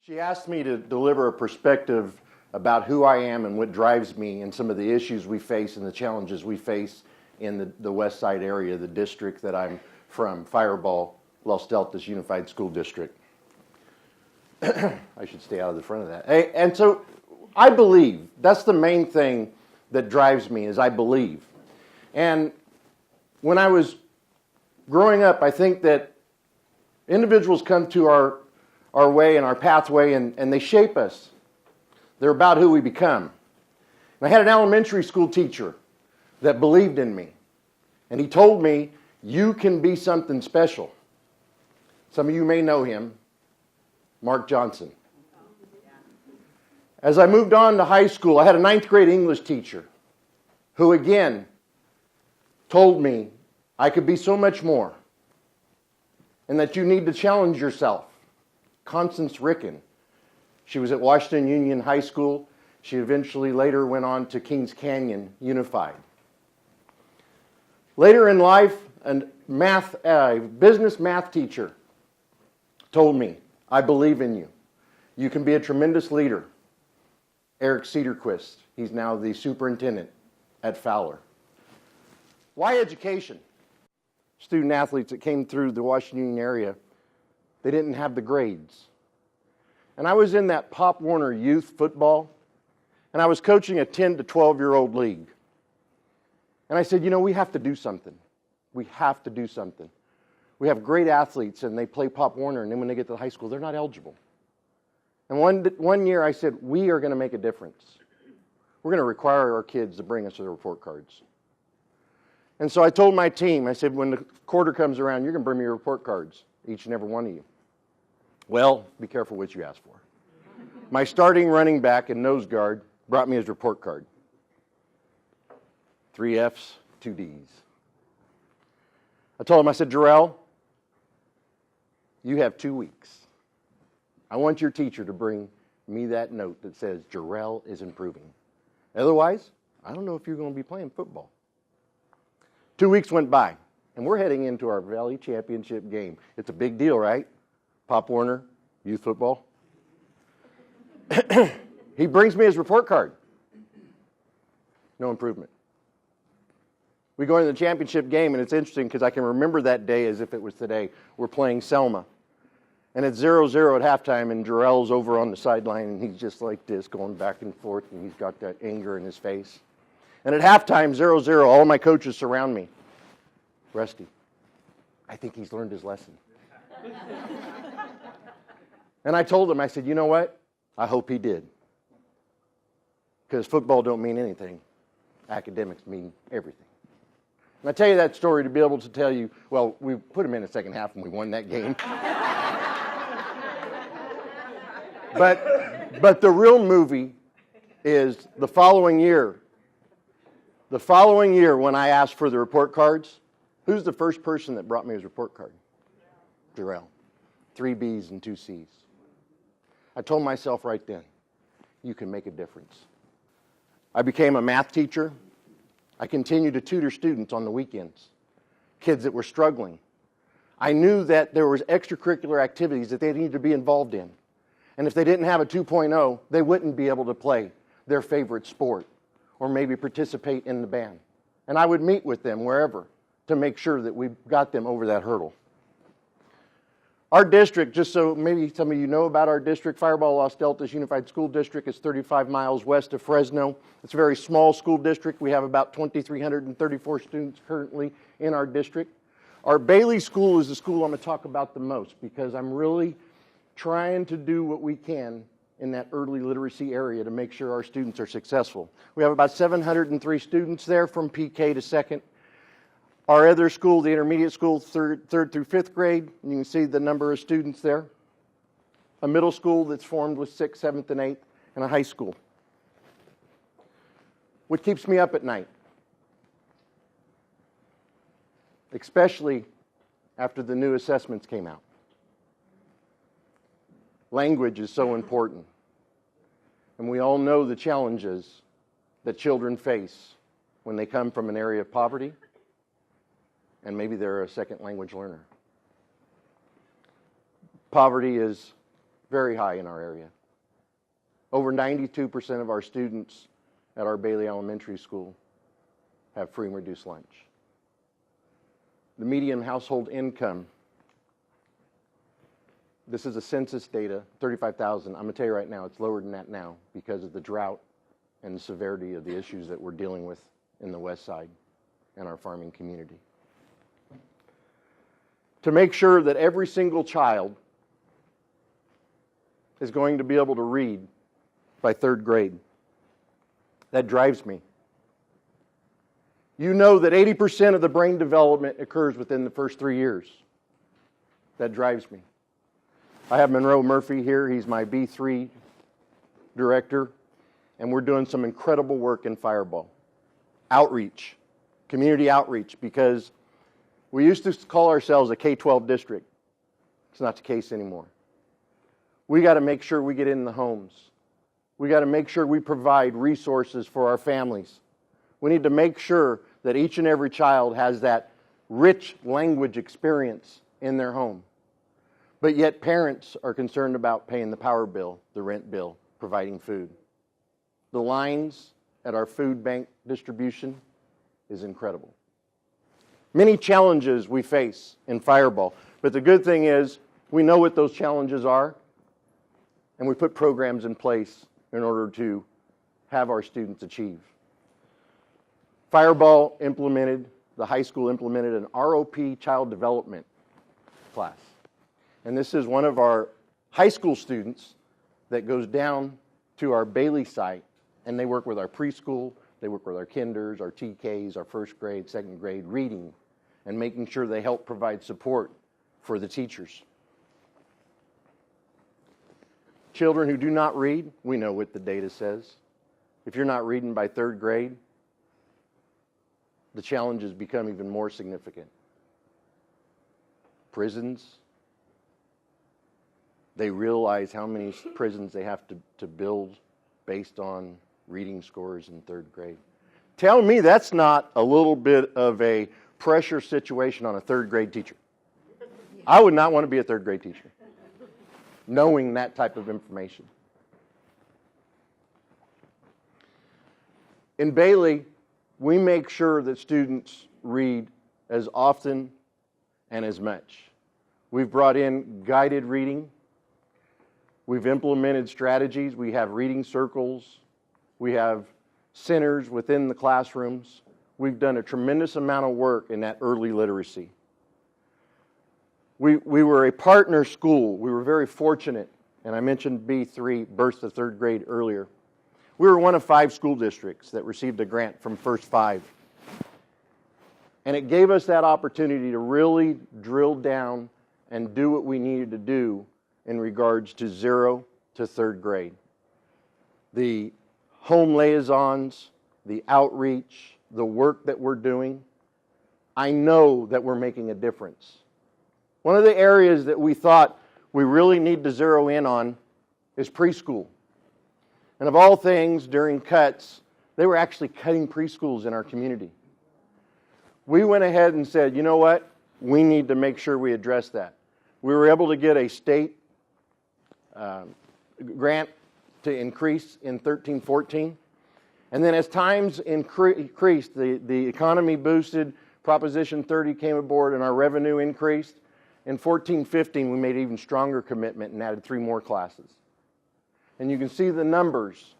She asked me to deliver a perspective about who I am and what drives me and some of the issues we face and the challenges we face in the West Side area, the district that I'm from, Fireball, Los Deltas Unified School District. I should stay out of the front of that. And so I believe. That's the main thing that drives me, is I believe. And when I was growing up, I think that individuals come to our way and our pathway and they shape us. They're about who we become. And I had an elementary school teacher that believed in me. And he told me, you can be something special. Some of you may know him, Mark Johnson. As I moved on to high school, I had a 9th grade English teacher who again told me I could be so much more and that you need to challenge yourself. Constance Ricken. She was at Washington Union High School. She eventually later went on to Kings Canyon Unified. Later in life, a business math teacher told me, I believe in you. You can be a tremendous leader. Eric Cedarquist. He's now the superintendent at Fowler. Why education? Student athletes that came through the Washington Union area, they didn't have the grades. And I was in that Pop Warner youth football, and I was coaching a 10 to 12-year-old league. And I said, we have to do something. We have to do something. We have great athletes, and they play Pop Warner, and then when they get to high school, they're not eligible. And one year I said, we are going to make a difference. We're going to require our kids to bring us their report cards. And so I told my team, I said, when the quarter comes around, you're going to bring me your report cards, each and every one of you. Well, be careful what you ask for. My starting running back and nose guard brought me his report card. 3 F's, 2 D's. I told him, I said, Jarrell, you have 2 weeks. I want your teacher to bring me that note that says Jarrell is improving. Otherwise, I don't know if you're going to be playing football. 2 weeks went by, and we're heading into our Valley Championship game. It's a big deal, right? Pop Warner, youth football. He brings me his report card. No improvement. We go into the championship game, and it's interesting because I can remember that day as if it was today. We're playing Selma. And it's 0-0 at halftime, and Jarrell's over on the sideline, and he's just like this, going back and forth, and he's got that anger in his face. And at halftime, 0-0, all my coaches surround me. Rusty, I think he's learned his lesson. And I told him, I said, you know what? I hope he did. Because football don't mean anything. Academics mean everything. And I tell you that story to be able to tell you, well, we put him in the second half and we won that game. But the real movie is the following year. The following year when I asked for the report cards, who's the first person that brought me his report card? Jarrell. 3 B's and 2 C's. I told myself right then, you can make a difference. I became a math teacher. I continued to tutor students on the weekends, kids that were struggling. I knew that there was extracurricular activities that they needed to be involved in. And if they didn't have a 2.0, they wouldn't be able to play their favorite sport or maybe participate in the band. And I would meet with them wherever to make sure that we got them over that hurdle. Our district, just so maybe some of you know about our district, Fireball Los Deltas Unified School District is 35 miles west of Fresno. It's a very small school district. We have about 2,334 students currently in our district. Our Bailey School is the school I'm going to talk about the most because I'm really trying to do what we can in that early literacy area to make sure our students are successful. We have about 703 students there from PK to second. Our other school, the intermediate school, third through 5th grade, you can see the number of students there. A middle school that's formed with 6th, 7th, and 8th, and a high school. What keeps me up at night? Especially after the new assessments came out. Language is so important. And we all know the challenges that children face when they come from an area of poverty and maybe they're a second language learner. Poverty is very high in our area. Over 92% of our students at our Bailey Elementary School have free and reduced lunch. The median household income, this is a census data, 35,000. I'm going to tell you right now, it's lower than that now because of the drought and the severity of the issues that we're dealing with in the west side and our farming community. To make sure that every single child is going to be able to read by third grade. That drives me. You know that 80% of the brain development occurs within the first 3 years. That drives me. I have Monroe Murphy here. He's my B3 director, and we're doing some incredible work in Fireball. Outreach, community outreach, because we used to call ourselves a K-12 district. It's not the case anymore. We got to make sure we get in the homes. We got to make sure we provide resources for our families. We need to make sure that each and every child has that rich language experience in their home. But yet parents are concerned about paying the power bill, the rent bill, providing food. The lines at our food bank distribution is incredible. Many challenges we face in Fireball, but the good thing is we know what those challenges are, and we put programs in place in order to have our students achieve. Fireball implemented, the high school implemented an ROP child development class. And this is one of our high school students that goes down to our Bailey site, and they work with our preschool, they work with our kinders, our TKs, our first grade, second grade, reading, and making sure they help provide support for the teachers. Children who do not read, we know what the data says. If you're not reading by third grade, the challenges become even more significant. Prisons, they realize how many prisons they have to build based on reading scores in third grade. Tell me that's not a little bit of a pressure situation on a third grade teacher. I would not want to be a third grade teacher, knowing that type of information. In Bailey, we make sure that students read as often and as much. We've brought in guided reading. We've implemented strategies. We have reading circles. We have centers within the classrooms. We've done a tremendous amount of work in that early literacy. We were a partner school. We were very fortunate, and I mentioned B3, Burst to Third Grade, earlier. We were one of 5 school districts that received a grant from First 5. And it gave us that opportunity to really drill down and do what we needed to do in regards to 0 to 3rd grade. The home liaisons, the outreach, the work that we're doing, I know that we're making a difference. One of the areas that we thought we really need to zero in on is preschool. And of all things, during cuts, they were actually cutting preschools in our community. We went ahead and said, you know what? We need to make sure we address that. We were able to get a state grant to increase in 13-14. And then as times increased, the economy boosted, Proposition 30 came aboard, and our revenue increased. In 14-15, we made an even stronger commitment and added 3 more classes. And you can see the numbers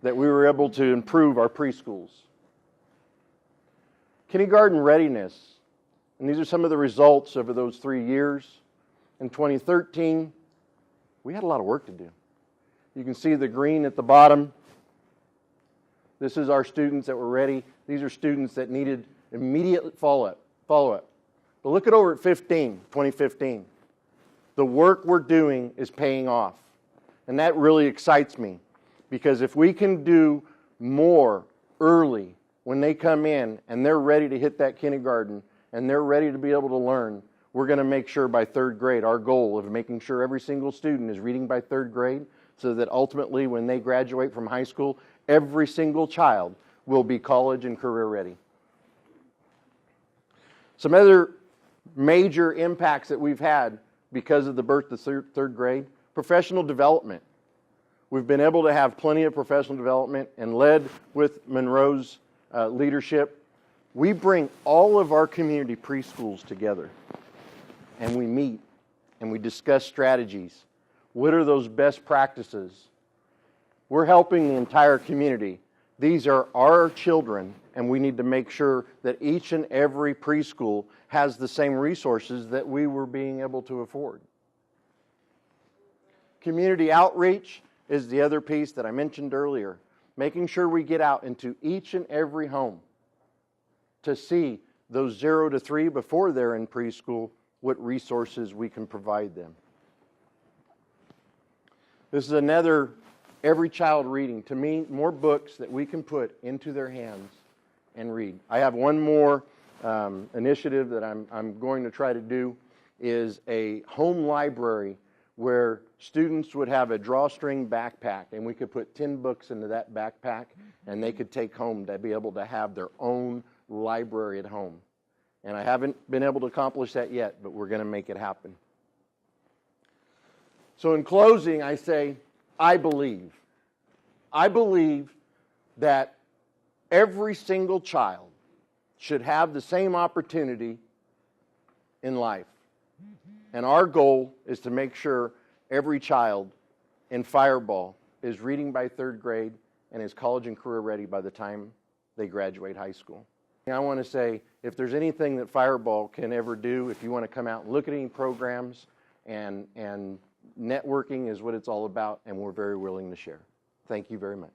that we were able to improve our preschools. Kindergarten readiness, and these are some of the results over those 3 years. In 2013, we had a lot of work to do. You can see the green at the bottom. This is our students that were ready. These are students that needed immediate follow-up. But look at over at 2015. The work we're doing is paying off. And that really excites me, because if we can do more early when they come in and they're ready to hit that kindergarten and they're ready to be able to learn, we're going to make sure by 3rd grade, our goal of making sure every single student is reading by 3rd grade, so that ultimately when they graduate from high school, every single child will be college and career ready. Some other major impacts that we've had because of the birth to third grade, professional development. We've been able to have plenty of professional development, and led with Monroe's leadership, we bring all of our community preschools together, and we meet and we discuss strategies. What are those best practices? We're helping the entire community. These are our children, and we need to make sure that each and every preschool has the same resources that we were being able to afford. Community outreach is the other piece that I mentioned earlier. Making sure we get out into each and every home to see those 0 to 3 before they're in preschool, what resources we can provide them. This is another every child reading. To me, more books that we can put into their hands and read. I have one more initiative that I'm going to try to do, is a home library where students would have a drawstring backpack, and we could put 10 books into that backpack, and they could take home to be able to have their own library at home. And I haven't been able to accomplish that yet, but we're going to make it happen. So in closing, I say, I believe that every single child should have the same opportunity in life. And our goal is to make sure every child in Fireball is reading by third grade and is college and career ready by the time they graduate high school. And I want to say, if there's anything that Fireball can ever do, if you want to come out and look at any programs, and networking is what it's all about, and we're very willing to share. Thank you very much.